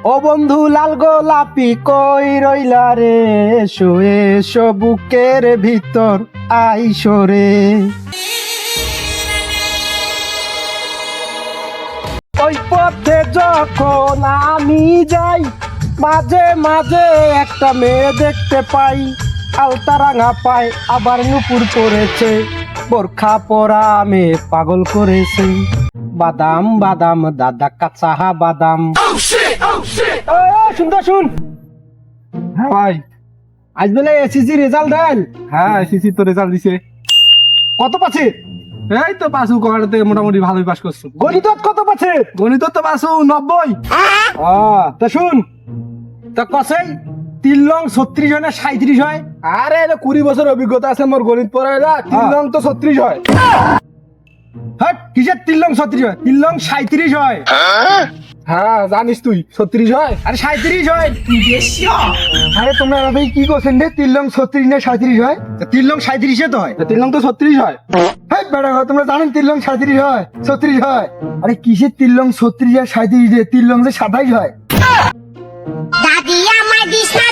ও বন্ধু লাল গোলাপি কই রইলা রে, এসো এসো বুকের ভিতর আইসো রে। ওই পথে যখন আমি যাই, মাঝে মাঝে একটা মেয়ে দেখতে পাই, আলতা রাঙা পায় আবার নুপুর পড়েছে, বোরখা পরা মেয়ে পাগল করেছে। বাদাম বাদাম দাদা কাঁচা বাদাম। শুনতে শুন। হ্যাঁ ভাই। আজ বেলা এসএসসি রেজাল্ট দেন? হ্যাঁ এসএসসি তো রেজাল্ট দিছে। কত পাচ্ছে? এই তো পাসু করাতে মোটামুটি ভালোই পাস করছো। গণিত কত পাচ্ছে? গণিত তো পাসু 90। তা শুন, তা কসেই 3 লং 36 হয় না 37 হয়? আরে এটা 20 বছর অভিজ্ঞতা আছে মোর গণিত পড়াইলা। 3 লং তো 36 হয়। হ্যাঁ কিসের 3 লং 36 হয়? 3 লং 37 হয়। হ্যাঁ জানিস তুই 36 হয়। আরে 37 হয়। আরে তোমরা ভাই কি করছেন রে? 3 লং 36 না 37 হয়? 3 লং 37 তো হয়। 3 লং তো 36 হয়। হ্যাঁ বেটা ঘর, তোমরা জানেন 3 লং 37 হয়, 36 হয়? আরে কিসের 3 লং 36 আর 37 রে? 3 লং যে 27 হয়। দাদি আমায় দিস না